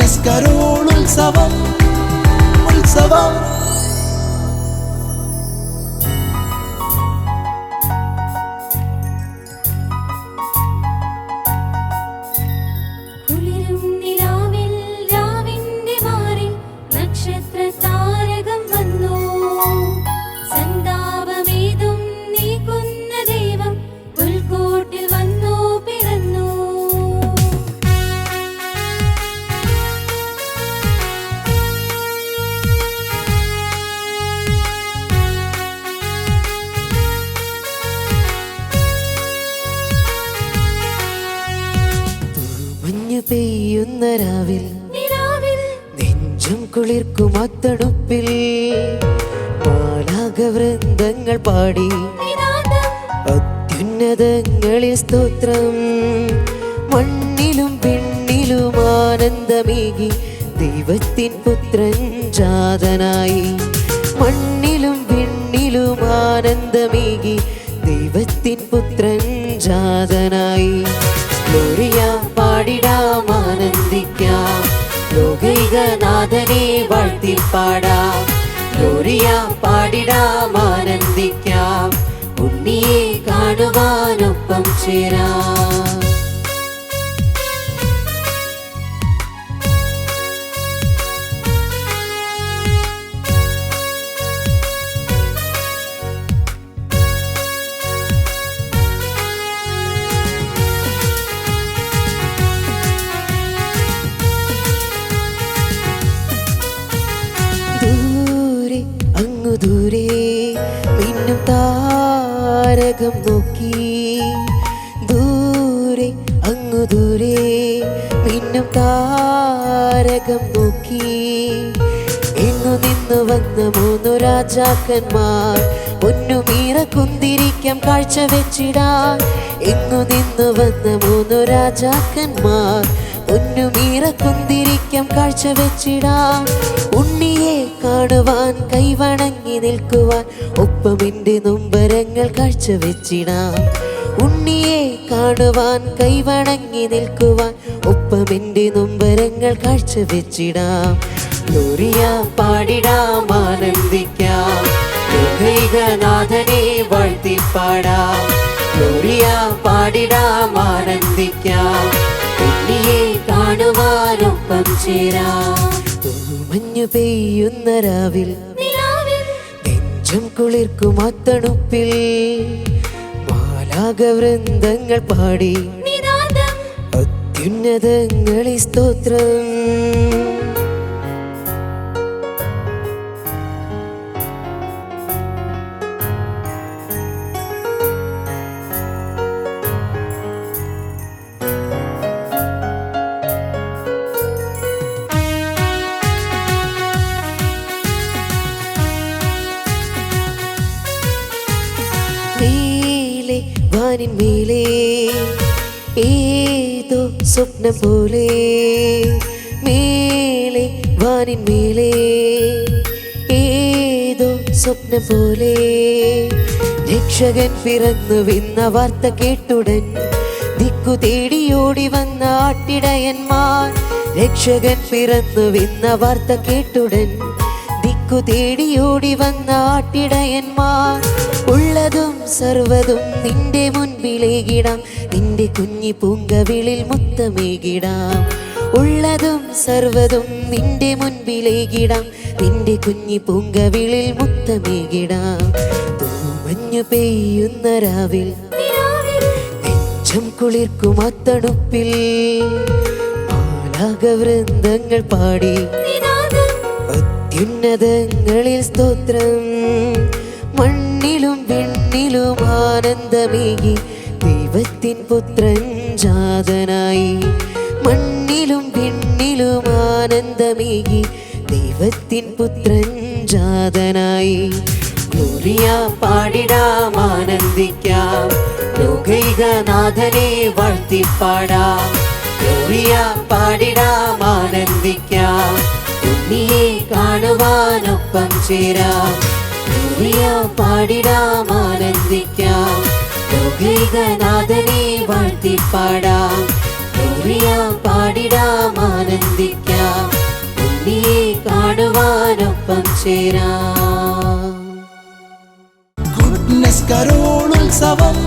എസ്കരോൾ ഉത്സവം ഉത്സവം. പെയ്യുന്ന രാവിൽ നെഞ്ചും കുളിർക്കും അത്തണുപ്പിൽ മാലാഖവൃന്ദങ്ങൾ പാടി അത്യുന്നതങ്ങളിൽ സ്തോത്രം. മണ്ണിലും പിന്നിലും ആനന്ദമേകി ദൈവത്തിൻ പുത്രൻ ജാതനായി. മണ്ണിലും പിന്നിലും ആനന്ദമേകി ദൈവത്തിൻ പുത്രൻ ജാതനായി. ഗ്ലോറിയ പാടിടാം ആനന്ദിക്കാം, ലോകൈകനാഥനെ വാഴ്ത്തിപ്പാടാം. ഗ്ലോറിയ പാടിടാം ആനന്ദിക്കാം, ഉണ്ണിയെ കാണുവാനൊപ്പം ചേരാം. ദൂരെ മിന്നും താരകം നോക്കി, ദൂരെ അങ്ങു ദൂരെ മിന്നും താരകം നോക്കി. എങ്ങു നിന്ന് വന്ന 3 രാജാക്കന്മാർ പൊന്നുമീറ കുന്തിരിക്കം കാഴ്ച വെച്ചിടാൻ. എങ്ങു നിന്ന് വന്ന 3 രാജാക്കന്മാർ പൊന്നുമീറ കുന്തിരിക്കം കാഴ്ച വെച്ചിടാൻ. ഉണ്ണിയെ കാണുവാൻ കൈവണങ്ങി നിൽക്കുവാൻ ഒപ്പം എൻ്റെ നൊമ്പരങ്ങൾ കാഴ്ച വെച്ചിടാം. ഉണ്ണിയെ കാണുവാൻ കൈവണങ്ങി നിൽക്കുവാൻ ഒപ്പം എൻ്റെ നൊമ്പരങ്ങൾ കാഴ്ച വെച്ചിടാം. ഗ്ലോറിയ പാടിടാം ആനന്ദിക്കാം, ലോകൈകനാഥനെ വാഴ്ത്തിപ്പാടാം. ഗ്ലോറിയ പാടിടാം ആനന്ദിക്കാം, ഉണ്ണിയെ കാണുവാനൊപ്പം ചേരാം. മഞ്ഞു പെയ്യുന്ന രാവിൽ നെഞ്ചും കുളിർക്കും അത്തണുപ്പിൽ മാലാഖവൃന്ദങ്ങൾ പാടി അത്യുന്നതങ്ങളിൽ സ്തോത്രം. മേലെ വാനിന്മേലെ ഏതോ സ്വപ്നം പോലെ, മേലെ വാനിന്മേലെ ഏതോ സ്വപ്നം പോലെ. രക്ഷകൻ പിറന്നുവെന്ന വാർത്ത കേട്ടുടൻ ദിക്കു തേടിയോടി വന്ന ആട്ടിടയന്മാർ. രക്ഷകൻ പിറന്നുവെന്ന വാർത്ത കേട്ടുടൻ ദിക്കു തേടിയോടി വന്ന ആട്ടിടയന്മാർ. ഉള്ളതും സർവ്വതും നിന്റെ മുൻപിലേകിടാം, നിന്റെ കുഞ്ഞി പൂങ്കവിളിൽ മുത്തമേകിടാം. ഉള്ളതും സർവ്വതും നിന്റെ മുൻപിലേകിടാം, നിന്റെ കുഞ്ഞി പൂങ്കവിളിൽ മുത്തമേകിടാം. തൂമഞ്ഞു പെയ്യുന്ന രാവിൽ നെഞ്ചം കുളിർക്കും അത്തണുപ്പിൽ മാലാഖവൃന്ദങ്ങൾ പാടി അത്യുന്നതങ്ങളിൽ സ്തോത്രം. മണ്ണിലും വിണ്ണിലും ആനന്ദമേകി ദൈവത്തിൻ പുത്രൻ ജാതനായി. മണ്ണിലും വിണ്ണിലും ആനന്ദമേകി ദൈവത്തിൻ പുത്രൻ ജാതനായി. ഗ്ലോറിയ പാടിടാം ആനന്ദിക്കാം, ലോകൈകനാഥനെ വാഴ്ത്തിപ്പാടാം. ഗ്ലോറിയ പാടിടാം ആനന്ദിക്കാം, ഉണ്ണിയെ കാണുവാനൊപ്പം ചേരാം. ഗ്ലോറിയ പാടിടാം ആനന്ദിക്കാം, ലോകൈകനാഥനെ വാഴ്ത്തിപ്പാടാം. ഗ്ലോറിയ പാടിടാം ആനന്ദിക്കാം, കാണുവാനൊപ്പം ചേരാം. ഗുഡ്നസ് കരോളുത്സവം